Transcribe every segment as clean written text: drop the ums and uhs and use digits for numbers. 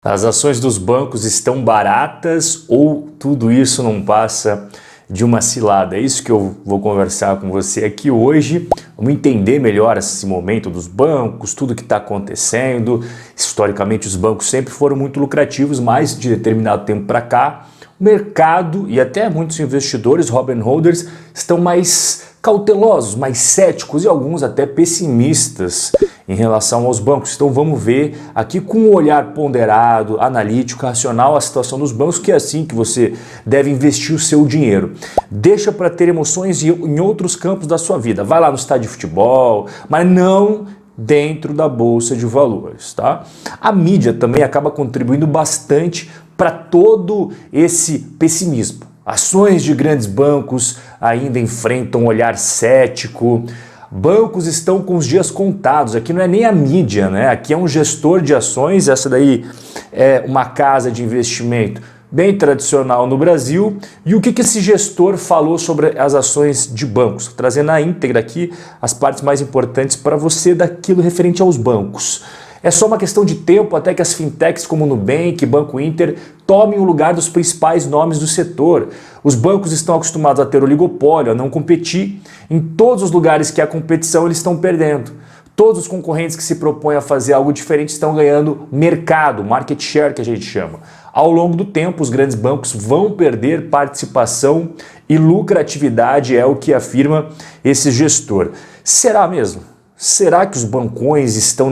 As ações dos bancos estão baratas ou tudo isso não passa de uma cilada? É isso que eu vou conversar com você aqui hoje. Vamos entender melhor esse momento dos bancos, tudo que está acontecendo. Historicamente os bancos sempre foram muito lucrativos, mas de determinado tempo para cá o mercado e até muitos investidores, Robin Holders, estão mais cautelosos, mais céticos e alguns até pessimistas em relação aos bancos. Então vamos ver aqui com um olhar ponderado, analítico, racional a situação dos bancos, que é assim que você deve investir o seu dinheiro. Deixa para ter emoções em outros campos da sua vida. Vai lá no estádio de futebol, mas não dentro da bolsa de valores, tá? A mídia também acaba contribuindo bastante para todo esse pessimismo. Ações de grandes bancos ainda enfrentam um olhar cético. Bancos estão com os dias contados. Aqui não é nem a mídia, né? Aqui é um gestor de ações. Essa daí é uma casa de investimento bem tradicional no Brasil. E o que esse gestor falou sobre as ações de bancos? Trazendo na íntegra aqui as partes mais importantes para você daquilo referente aos bancos. É só uma questão de tempo até que as fintechs como Nubank, Banco Inter tomem o lugar dos principais nomes do setor. Os bancos estão acostumados a ter oligopólio, a não competir. Em todos os lugares que há competição, eles estão perdendo. Todos os concorrentes que se propõem a fazer algo diferente estão ganhando mercado, market share que a gente chama. Ao longo do tempo, os grandes bancos vão perder participação e lucratividade, é o que afirma esse gestor. Será mesmo? Será que os bancões estão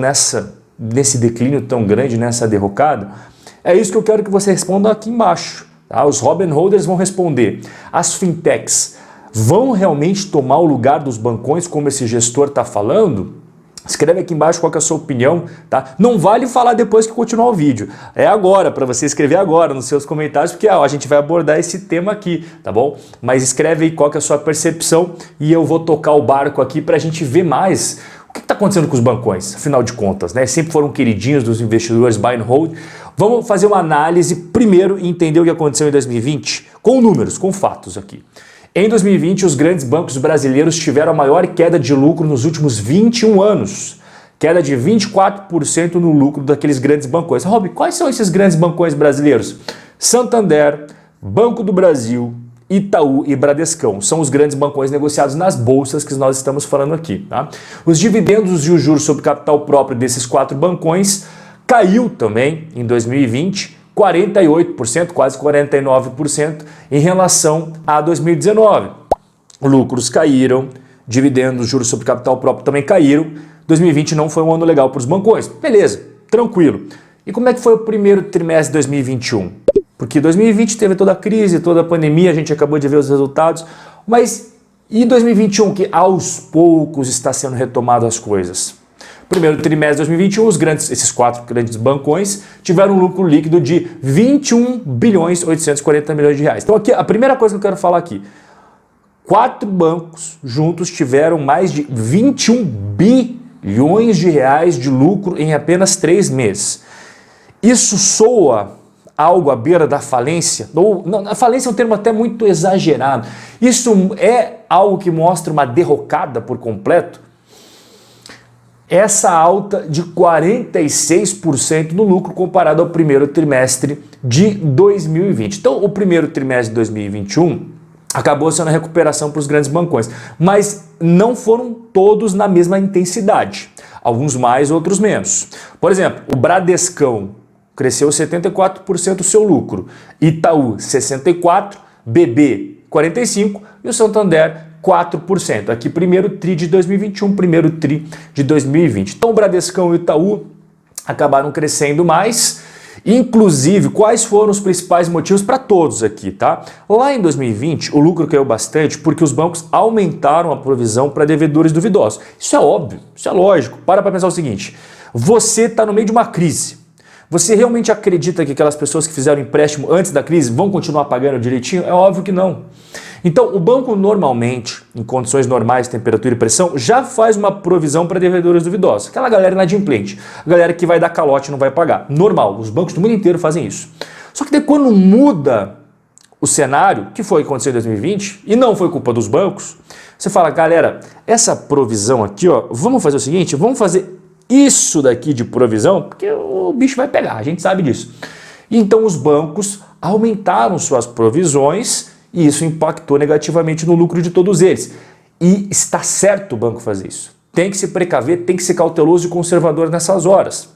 nesse declínio tão grande, nessa derrocada? É isso que eu quero que você responda aqui embaixo. Tá? Os Robin Holders vão responder. As fintechs vão realmente tomar o lugar dos bancões, como esse gestor está falando? Escreve aqui embaixo qual que é a sua opinião, tá? Não vale falar depois que continuar o vídeo. É agora, para você escrever agora nos seus comentários, porque a gente vai abordar esse tema aqui, tá bom? Mas escreve aí qual que é a sua percepção e eu vou tocar o barco aqui para a gente ver mais o que está acontecendo com os bancões, afinal de contas, né? Sempre foram queridinhos dos investidores buy and hold. Vamos fazer uma análise primeiro e entender o que aconteceu em 2020, com números, com fatos aqui. Em 2020, os grandes bancos brasileiros tiveram a maior queda de lucro nos últimos 21 anos. Queda de 24% no lucro daqueles grandes bancões. Rob, quais são esses grandes bancões brasileiros? Santander, Banco do Brasil, Itaú e Bradescão são os grandes bancões negociados nas bolsas que nós estamos falando aqui. Tá? Os dividendos e os juros sobre capital próprio desses quatro bancões caiu também em 2020, 48%, quase 49% em relação a 2019. Lucros caíram, dividendos, juros sobre capital próprio também caíram. 2020 não foi um ano legal para os bancões. Beleza, tranquilo. E como é que foi o primeiro trimestre de 2021? Porque 2020 teve toda a crise, toda a pandemia, a gente acabou de ver os resultados, mas e 2021 que aos poucos está sendo retomado as coisas? Primeiro trimestre de 2021, esses quatro grandes bancões tiveram um lucro líquido de 21 bilhões 840 milhões de reais. Então aqui a primeira coisa que eu quero falar aqui, quatro bancos juntos tiveram mais de 21 bilhões de reais de lucro em apenas 3 meses. Isso soa algo à beira da falência? A falência é um termo até muito exagerado. Isso é algo que mostra uma derrocada por completo? Essa alta de 46% no lucro comparado ao primeiro trimestre de 2020. Então, o primeiro trimestre de 2021 acabou sendo a recuperação para os grandes bancões, mas não foram todos na mesma intensidade. Alguns mais, outros menos. Por exemplo, o Bradescão cresceu 74% o seu lucro, Itaú 64%, BB 45% e o Santander 4%. Aqui primeiro TRI de 2021, primeiro TRI de 2020. Então o Bradescão e o Itaú acabaram crescendo mais. Inclusive, quais foram os principais motivos para todos aqui, tá? Lá em 2020, o lucro caiu bastante porque os bancos aumentaram a provisão para devedores duvidosos. Isso é óbvio, isso é lógico. Para pensar o seguinte, você está no meio de uma crise. Você realmente acredita que aquelas pessoas que fizeram empréstimo antes da crise vão continuar pagando direitinho? É óbvio que não. Então, o banco normalmente, em condições normais, temperatura e pressão, já faz uma provisão para devedores duvidosos. Aquela galera inadimplente, a galera que vai dar calote e não vai pagar. Normal, os bancos do mundo inteiro fazem isso. Só que daí quando muda o cenário, que foi o que aconteceu em 2020, e não foi culpa dos bancos, você fala, galera, essa provisão aqui, ó, vamos fazer o seguinte, vamos fazer isso daqui de provisão, porque o bicho vai pegar, a gente sabe disso. Então os bancos aumentaram suas provisões e isso impactou negativamente no lucro de todos eles. E está certo o banco fazer isso. Tem que se precaver, tem que ser cauteloso e conservador nessas horas.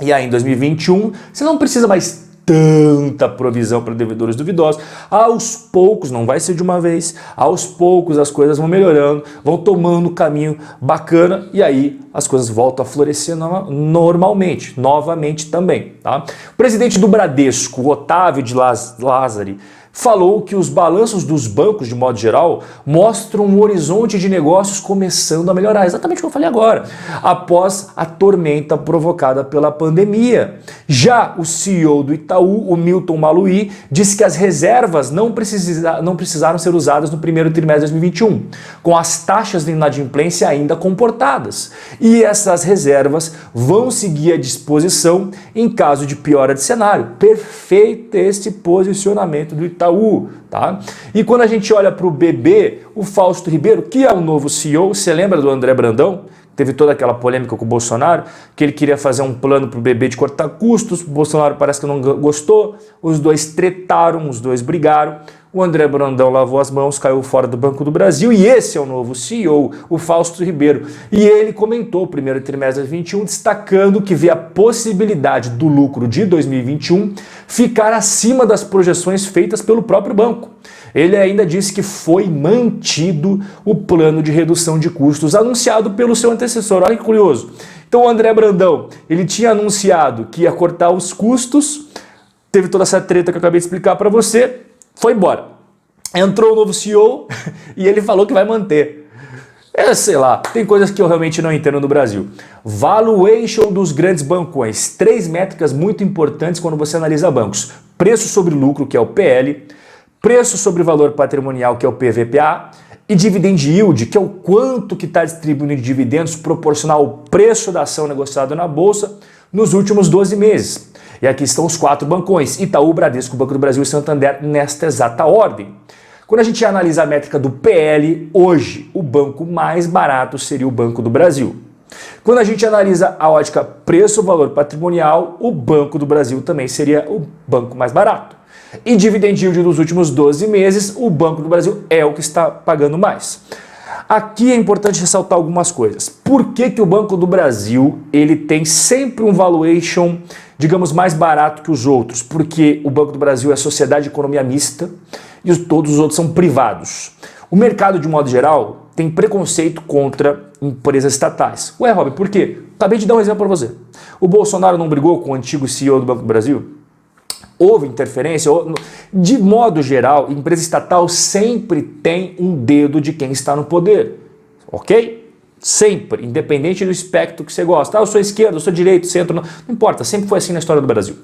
E aí em 2021, você não precisa mais tanta provisão para devedores duvidosos. Aos poucos, não vai ser de uma vez, aos poucos as coisas vão melhorando, vão tomando um caminho bacana e aí as coisas voltam a florescer normalmente, novamente também. Tá? O presidente do Bradesco, Otávio de Lázari, falou que os balanços dos bancos, de modo geral, mostram um horizonte de negócios começando a melhorar. Exatamente o que eu falei agora, após a tormenta provocada pela pandemia. Já o CEO do Itaú, o Milton Maluhy, disse que as reservas não precisaram ser usadas no primeiro trimestre de 2021, com as taxas de inadimplência ainda comportadas. E essas reservas vão seguir à disposição em caso de piora de cenário. Perfeito esse posicionamento do Itaú. Tá? E quando a gente olha para o BB, o Fausto Ribeiro, que é o novo CEO, você lembra do André Brandão? Teve toda aquela polêmica com o Bolsonaro, que ele queria fazer um plano para o BB de cortar custos, o Bolsonaro parece que não gostou, os dois tretaram, os dois brigaram, o André Brandão lavou as mãos, caiu fora do Banco do Brasil e esse é o novo CEO, o Fausto Ribeiro. E ele comentou o primeiro trimestre de 2021, destacando que vê a possibilidade do lucro de 2021 ficar acima das projeções feitas pelo próprio banco. Ele ainda disse que foi mantido o plano de redução de custos anunciado pelo seu antecessor. Olha que curioso. Então o André Brandão, ele tinha anunciado que ia cortar os custos, teve toda essa treta que eu acabei de explicar para você, foi embora. Entrou o novo CEO e ele falou que vai manter. Sei lá, tem coisas que eu realmente não entendo no Brasil. Valuation dos grandes bancões. 3 métricas muito importantes quando você analisa bancos. Preço sobre lucro, que é o PL, preço sobre valor patrimonial, que é o PVPA, e dividend yield, que é o quanto que está distribuindo de dividendos proporcional ao preço da ação negociada na Bolsa nos últimos 12 meses. E aqui estão os 4 bancões, Itaú, Bradesco, Banco do Brasil e Santander, nesta exata ordem. Quando a gente analisa a métrica do PL, hoje o banco mais barato seria o Banco do Brasil. Quando a gente analisa a ótica preço-valor patrimonial, o Banco do Brasil também seria o banco mais barato. E dividend yield dos últimos 12 meses, o Banco do Brasil é o que está pagando mais. Aqui é importante ressaltar algumas coisas. Por que o Banco do Brasil ele tem sempre um valuation, digamos, mais barato que os outros? Porque o Banco do Brasil é sociedade de economia mista e todos os outros são privados. O mercado, de modo geral, tem preconceito contra empresas estatais. Ué, Rob, por quê? Acabei de dar um exemplo para você. O Bolsonaro não brigou com o antigo CEO do Banco do Brasil? Houve interferência? De modo geral, empresa estatal sempre tem um dedo de quem está no poder, ok? Sempre, independente do espectro que você gosta. Eu sou esquerda, eu sou direito, centro, não importa, sempre foi assim na história do Brasil.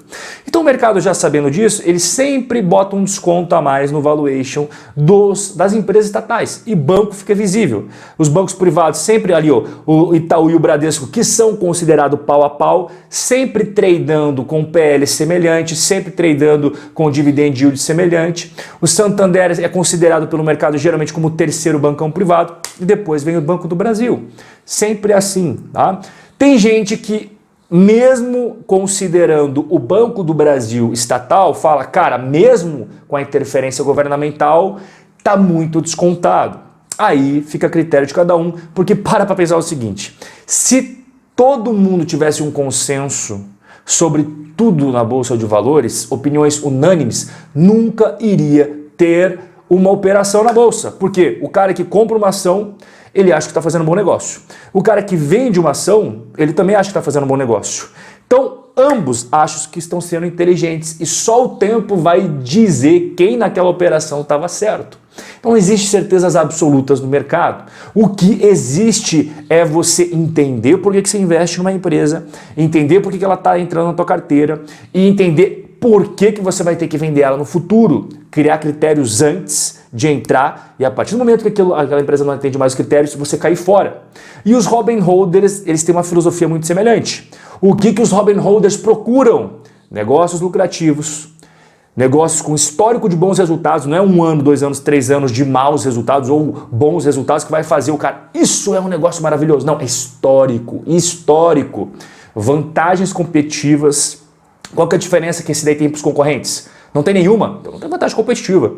Então o mercado, já sabendo disso, ele sempre bota um desconto a mais no valuation das empresas estatais e banco fica visível. Os bancos privados sempre ali, ó, o Itaú e o Bradesco, que são considerados pau a pau, sempre tradando com PL semelhante, sempre tradando com dividend yield semelhante. O Santander é considerado pelo mercado geralmente como o terceiro bancão privado e depois vem o Banco do Brasil. Sempre assim, tá? Tem gente que, mesmo considerando o Banco do Brasil estatal, fala, cara, mesmo com a interferência governamental, tá muito descontado. Aí fica a critério de cada um, porque para pensar o seguinte, se todo mundo tivesse um consenso sobre tudo na Bolsa de Valores, opiniões unânimes, nunca iria ter uma operação na Bolsa. Porque o cara que compra uma ação, ele acha que está fazendo um bom negócio. O cara que vende uma ação, ele também acha que está fazendo um bom negócio. Então, ambos acham que estão sendo inteligentes e só o tempo vai dizer quem naquela operação estava certo. Não existe certezas absolutas no mercado. O que existe é você entender por que você investe numa empresa, entender por que ela está entrando na tua carteira e entender por que você vai ter que vender ela no futuro, criar critérios antes de entrar e a partir do momento que aquela empresa não atende mais os critérios, você cair fora. E os Robin Holders, eles têm uma filosofia muito semelhante. O que os Robin Holders procuram? Negócios lucrativos, Negócios com histórico de bons resultados, não é 1 ano, 2 anos, 3 anos de maus resultados ou bons resultados que vai fazer o cara, isso é um negócio maravilhoso. Não, é histórico, histórico. Vantagens competitivas. Qual que é a diferença que esse daí tem para os concorrentes? Não tem nenhuma, então não tem vantagem competitiva.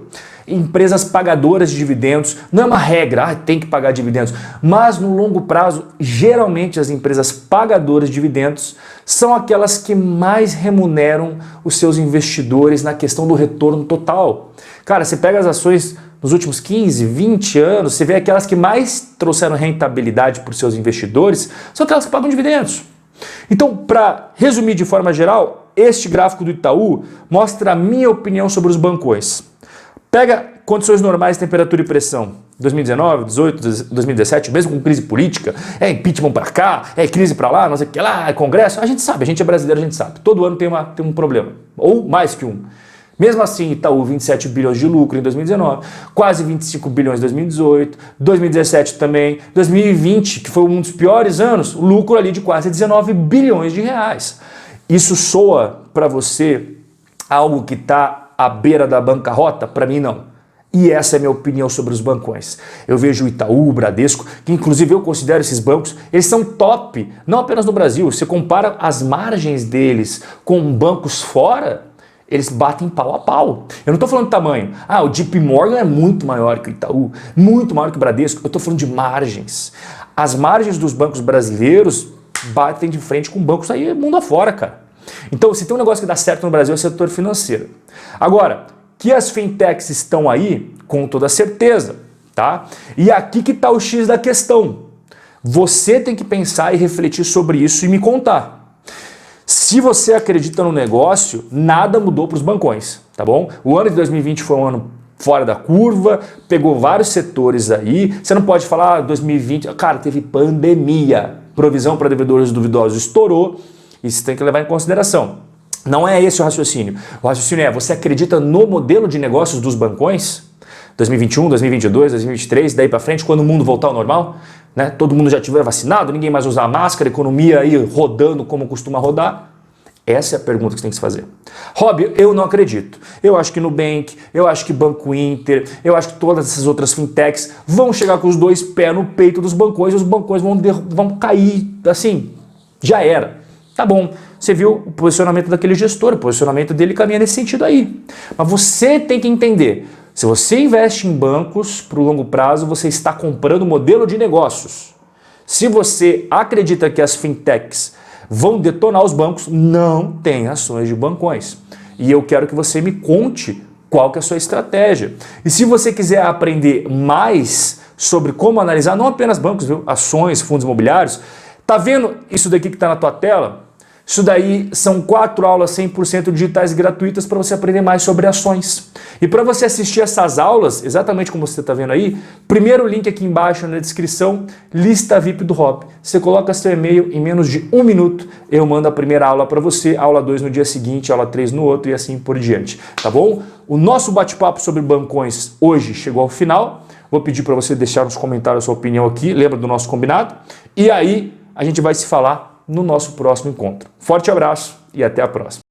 Empresas pagadoras de dividendos, não é uma regra, tem que pagar dividendos, mas no longo prazo, geralmente as empresas pagadoras de dividendos são aquelas que mais remuneram os seus investidores na questão do retorno total. Cara, você pega as ações nos últimos 15, 20 anos, você vê aquelas que mais trouxeram rentabilidade para os seus investidores, são aquelas que pagam dividendos. Então, para resumir de forma geral, este gráfico do Itaú mostra a minha opinião sobre os bancões. Pega condições normais de temperatura e pressão, 2019, 2018, 2017, mesmo com crise política, é impeachment para cá, é crise para lá, não sei o que lá, é congresso, a gente sabe, a gente é brasileiro, a gente sabe. Todo ano tem um problema, ou mais que um. Mesmo assim, Itaú, 27 bilhões de lucro em 2019, quase 25 bilhões em 2018, 2017 também, 2020, que foi um dos piores anos, lucro ali de quase 19 bilhões de reais. Isso soa para você algo que está à beira da bancarrota? Para mim, não. E essa é a minha opinião sobre os bancões. Eu vejo o Itaú, o Bradesco, que inclusive eu considero esses bancos, eles são top, não apenas no Brasil. Você compara as margens deles com bancos fora, eles batem pau a pau. Eu não estou falando de tamanho. Ah, o JP Morgan é muito maior que o Itaú, muito maior que o Bradesco. Eu estou falando de margens. As margens dos bancos brasileiros batem de frente com bancos aí mundo afora, cara. Então, se tem um negócio que dá certo no Brasil é o setor financeiro. Agora, que as fintechs estão aí, com toda certeza, tá? E aqui que está o X da questão. Você tem que pensar e refletir sobre isso e me contar. Se você acredita no negócio, nada mudou para os bancões, tá bom? O ano de 2020 foi um ano fora da curva, pegou vários setores aí. Você não pode falar 2020, cara, teve pandemia, provisão para devedores duvidosos estourou, isso tem que levar em consideração. Não é esse o raciocínio. O raciocínio é, você acredita no modelo de negócios dos bancões? 2021, 2022, 2023, daí para frente, quando o mundo voltar ao normal, né? Todo mundo já estiver vacinado, ninguém mais usar máscara, economia aí rodando como costuma rodar? Essa é a pergunta que você tem que se fazer. Rob, eu não acredito. Eu acho que Nubank, eu acho que Banco Inter, eu acho que todas essas outras fintechs vão chegar com os dois pés no peito dos bancões e os bancões vão cair, assim, já era. Tá bom, você viu o posicionamento daquele gestor, o posicionamento dele caminha nesse sentido aí. Mas você tem que entender, se você investe em bancos para o longo prazo, você está comprando modelo de negócios. Se você acredita que as fintechs vão detonar os bancos, não tem ações de bancões. E eu quero que você me conte qual que é a sua estratégia. E se você quiser aprender mais sobre como analisar, não apenas bancos, viu? Ações, fundos imobiliários, tá vendo isso daqui que está na tua tela? Isso daí são 4 aulas 100% digitais gratuitas para você aprender mais sobre ações. E para você assistir essas aulas, exatamente como você está vendo aí, primeiro link aqui embaixo na descrição, lista VIP do Rob. Você coloca seu e-mail, em menos de 1 minuto, eu mando a primeira aula para você, aula 2 no dia seguinte, aula 3 no outro e assim por diante, tá bom? O nosso bate-papo sobre bancões hoje chegou ao final. Vou pedir para você deixar nos comentários a sua opinião aqui, lembra do nosso combinado? E aí a gente vai se falar no nosso próximo encontro. Forte abraço e até a próxima.